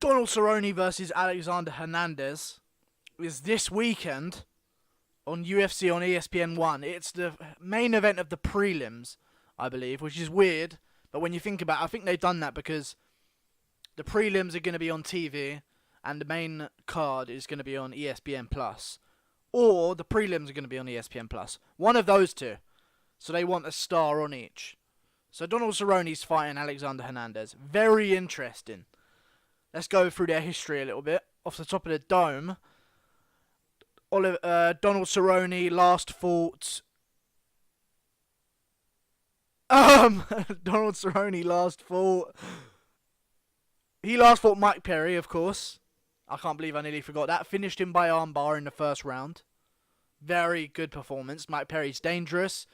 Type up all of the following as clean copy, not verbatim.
Donald Cerrone versus Alexander Hernandez is this weekend on UFC on ESPN1. It's the main event of the prelims, I believe, which is weird. But when you think about it, I think they've done that because the prelims are going to be on TV and the main card is going to be on ESPN Plus, or the prelims are going to be on ESPN Plus. One of those two. So they want a star on each. So Donald Cerrone's fighting Alexander Hernandez. Very interesting. Let's go through their history a little bit. Off the top of the dome, Donald Cerrone last fought... Donald Cerrone last fought... He last fought Mike Perry, of course. I can't believe I nearly forgot that. Finished him by armbar in the first round. Very good performance. Mike Perry's dangerous.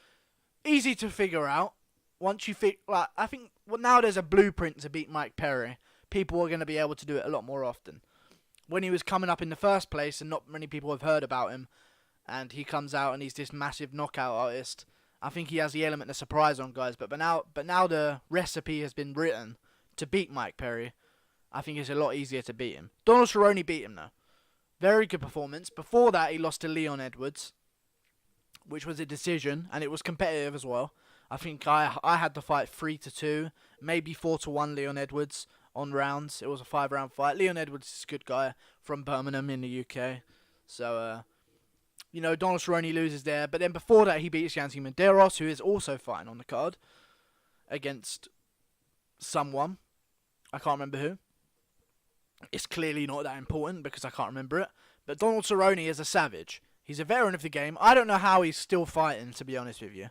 Easy to figure out. Once you I think now there's a blueprint to beat Mike Perry. People are going to be able to do it a lot more often. When he was coming up in the first place and not many people have heard about him, and he comes out and he's this massive knockout artist, I think he has the element of surprise on guys. But now the recipe has been written to beat Mike Perry. I think it's a lot easier to beat him. Donald Cerrone beat him though. Very good performance. Before that, he lost to Leon Edwards, which was a decision, and it was competitive as well. I think I had the fight 3-2, maybe 4-1 Leon Edwards on rounds. It was a 5-round fight. Leon Edwards is a good guy from Birmingham in the UK. So, Donald Cerrone loses there. But then before that, he beats Yancy Medeiros, who is also fighting on the card, against someone. I can't remember who. It's clearly not that important because I can't remember it. But Donald Cerrone is a savage. He's a veteran of the game. I don't know how he's still fighting, to be honest with you.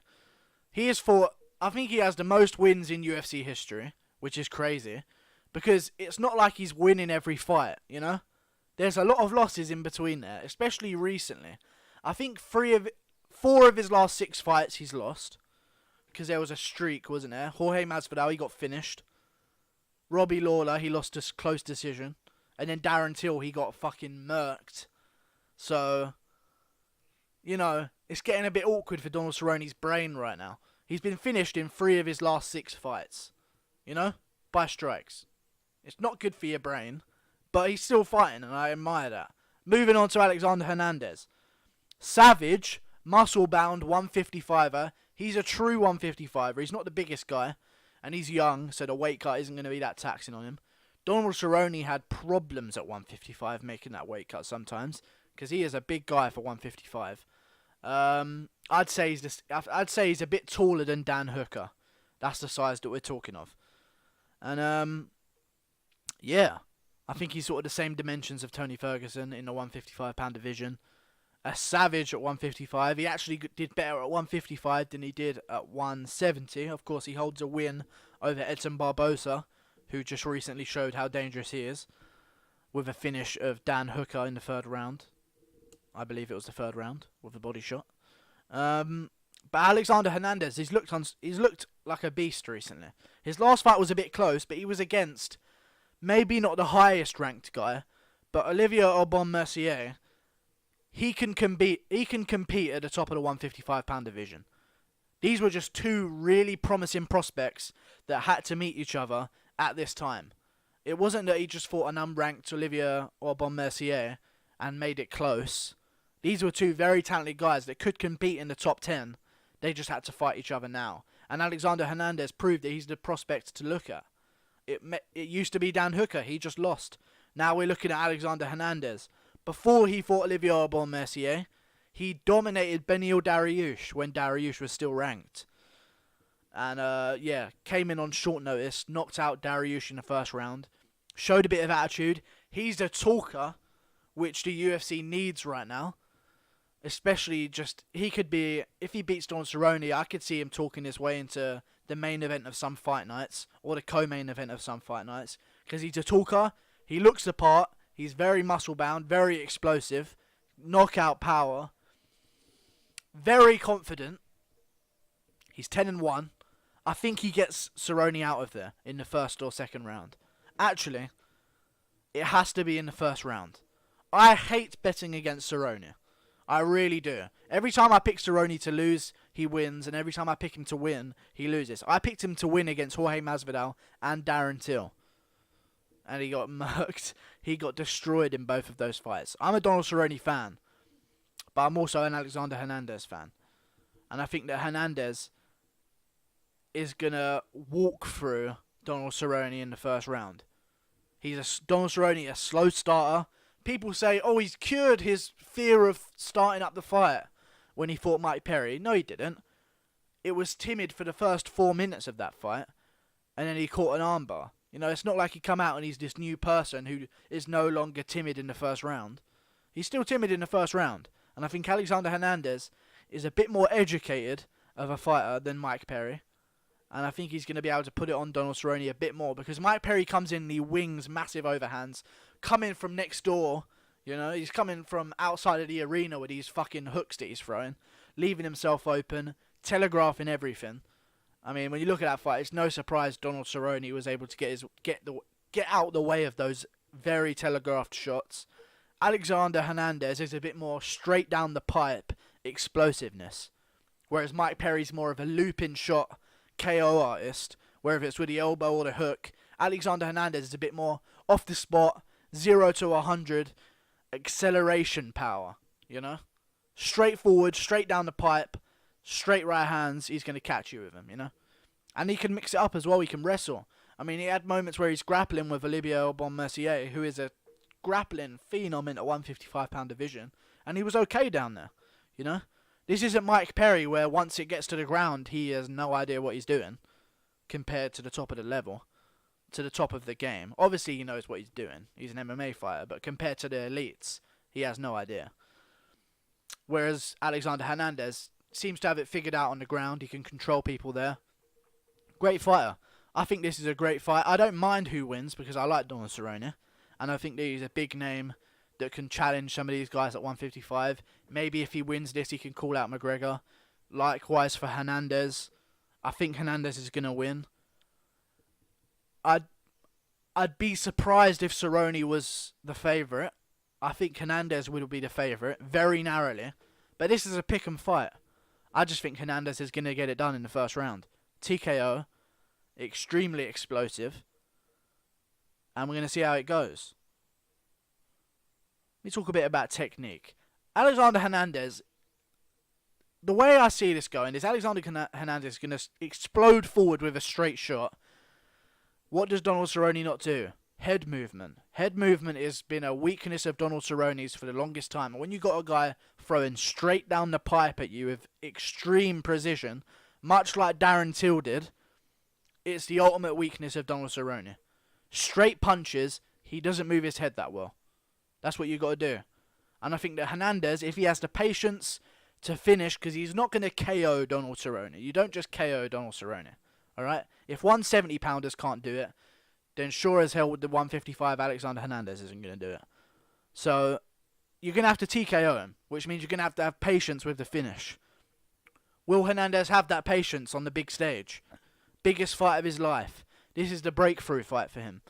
I think he has the most wins in UFC history, which is crazy. Because it's not like he's winning every fight, you know? There's a lot of losses in between there, especially recently. I think 4 of his last 6 fights he's lost. Because there was a streak, wasn't there? Jorge Masvidal, he got finished. Robbie Lawler, he lost a close decision. And then Darren Till, he got fucking murked. So, it's getting a bit awkward for Donald Cerrone's brain right now. He's been finished in 3 of his last 6 fights. By strikes. It's not good for your brain, but he's still fighting, and I admire that. Moving on to Alexander Hernandez. Savage, muscle-bound 155er. He's a true 155er. He's not the biggest guy, and he's young, so the weight cut isn't going to be that taxing on him. Donald Cerrone had problems at 155 making that weight cut sometimes, because he is a big guy for 155. I'd say he's a bit taller than Dan Hooker. That's the size that we're talking of. And I think he's sort of the same dimensions of Tony Ferguson in the 155-pound division. A savage at 155. He actually did better at 155 than he did at 170. Of course, he holds a win over Edson Barbosa, who just recently showed how dangerous he is, with a finish of Dan Hooker in the 3rd round. I believe it was the 3rd round with a body shot. But Alexander Hernandez, he's looked like a beast recently. His last fight was a bit close, but he was against maybe not the highest ranked guy, but Olivier Aubin-Mercier. He can compete at the top of the 155-pound division. These were just 2 really promising prospects that had to meet each other at this time. It wasn't that he just fought an unranked Olivier Aubin-Mercier and made it close. These were 2 very talented guys that could compete in the top 10. They just had to fight each other now. And Alexander Hernandez proved that he's the prospect to look at. It used to be Dan Hooker. He just lost. Now we're looking at Alexander Hernandez. Before he fought Olivier Aubin-Mercier, he dominated Beneil Dariush when Dariush was still ranked. And, came in on short notice, knocked out Dariush in the 1st round. Showed a bit of attitude. He's the talker, which the UFC needs right now. Especially he could be, if he beats Donald Cerrone, I could see him talking his way into the main event of some fight nights, or the co-main event of some fight nights, because he's a talker, he looks the part, he's very muscle-bound, very explosive, knockout power, very confident, he's 10-1, I think he gets Cerrone out of there in the 1st or 2nd round. Actually, it has to be in the 1st round. I hate betting against Cerrone. I really do. Every time I pick Cerrone to lose, he wins, and every time I pick him to win, he loses. I picked him to win against Jorge Masvidal and Darren Till. and he got murked. He got destroyed in both of those fights. I'm a Donald Cerrone fan, but I'm also an Alexander Hernandez fan. And I think that Hernandez is going to walk through Donald Cerrone in the first round. Donald Cerrone, a slow starter. People say, oh, he's cured his fear of starting up the fight when he fought Mike Perry. No, he didn't. It was timid for the first 4 minutes of that fight, and then he caught an armbar. You know, it's not like he come out and he's this new person who is no longer timid in the first round. He's still timid in the first round. And I think Alexander Hernandez is a bit more educated of a fighter than Mike Perry. And I think he's going to be able to put it on Donald Cerrone a bit more, because Mike Perry comes in and he wings massive overhands, coming from next door. You know, he's coming from outside of the arena with these fucking hooks that he's throwing, leaving himself open, telegraphing everything. I mean, when you look at that fight, it's no surprise Donald Cerrone was able to get out the way of those very telegraphed shots. Alexander Hernandez is a bit more straight down the pipe explosiveness, whereas Mike Perry's more of a looping shot KO artist, whether it's with the elbow or the hook. Alexander Hernandez is a bit more off the spot, 0 to 100 acceleration power, you know? Straightforward, straight down the pipe, straight right hands, he's going to catch you with them, you know? And he can mix it up as well, he can wrestle. I mean, he had moments where he's grappling with Olivier Bon-Mercier, who is a grappling phenom in a 155-pound division, and he was okay down there, you know? This isn't Mike Perry, where once it gets to the ground, he has no idea what he's doing, compared to the top of the level, to the top of the game. Obviously, he knows what he's doing. He's an MMA fighter, but compared to the elites, he has no idea. Whereas Alexander Hernandez seems to have it figured out on the ground. He can control people there. Great fighter. I think this is a great fight. I don't mind who wins, because I like Donald Cerrone, and I think that he's a big name that can challenge some of these guys at 155. Maybe if he wins this, he can call out McGregor. Likewise for Hernandez. I think Hernandez is going to win. I'd be surprised if Cerrone was the favourite. I think Hernandez will be the favourite, very narrowly. But this is a pick 'em fight. I just think Hernandez is going to get it done in the first round. TKO. Extremely explosive. And we're going to see how it goes. Let me talk a bit about technique. Alexander Hernandez, the way I see this going is Alexander Hernandez is going to explode forward with a straight shot. What does Donald Cerrone not do? Head movement. Head movement has been a weakness of Donald Cerrone's for the longest time. When you got a guy throwing straight down the pipe at you with extreme precision, much like Darren Till did, it's the ultimate weakness of Donald Cerrone. Straight punches, he doesn't move his head that well. That's what you got to do. And I think that Hernandez, if he has the patience to finish, because he's not going to KO Donald Cerrone. You don't just KO Donald Cerrone. Alright? If 170-pounders can't do it, then sure as hell with the 155 Alexander Hernandez isn't going to do it. So, you're going to have to TKO him, which means you're going to have patience with the finish. Will Hernandez have that patience on the big stage? Biggest fight of his life. This is the breakthrough fight for him.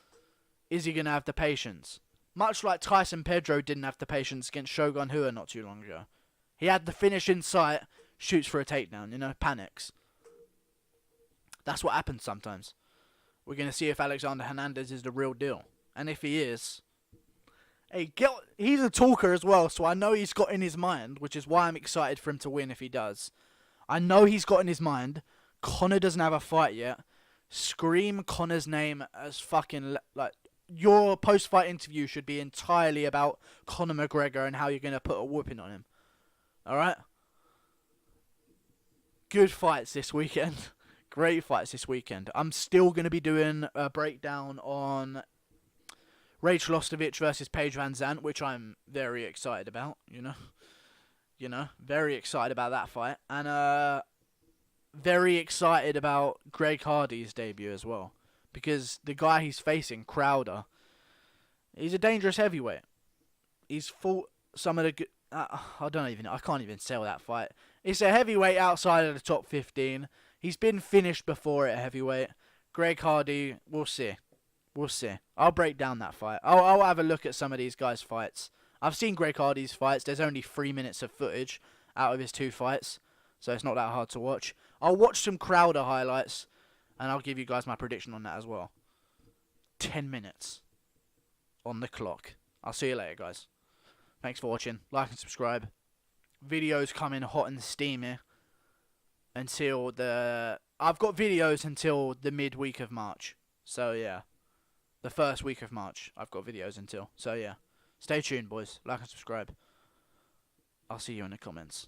Is he going to have the patience? Much like Tyson Pedro didn't have the patience against Shogun Rua not too long ago. He had the finish in sight, shoots for a takedown, you know, panics. That's what happens sometimes. We're going to see if Alexander Hernandez is the real deal. And if he is, hey, he's a talker as well, so I know he's got in his mind, which is why I'm excited for him to win if he does. I know he's got in his mind, Conor doesn't have a fight yet. Scream Conor's name as fucking, like, your post-fight interview should be entirely about Conor McGregor and how you're going to put a whooping on him. Alright? Good fights this weekend. Great fights this weekend. I'm still going to be doing a breakdown on Rachel Ostovich versus Paige Van Zandt, which I'm very excited about, you know. Very excited about that fight. And very excited about Greg Hardy's debut as well. Because the guy he's facing, Crowder, he's a dangerous heavyweight. He's fought some of the good... I can't even sell that fight. It's a heavyweight outside of the top 15. He's been finished before at heavyweight. Greg Hardy, we'll see. We'll see. I'll break down that fight. I'll have a look at some of these guys' fights. I've seen Greg Hardy's fights. There's only 3 minutes of footage out of his 2 fights. So it's not that hard to watch. I'll watch some Crowder highlights. And I'll give you guys my prediction on that as well. 10 minutes. on the clock. I'll see you later, guys. Thanks for watching. Like and subscribe. Videos coming hot and steamy until the... I've got videos until the midweek of March. So, yeah. The first week of March, I've got videos until. So, yeah. Stay tuned, boys. Like and subscribe. I'll see you in the comments.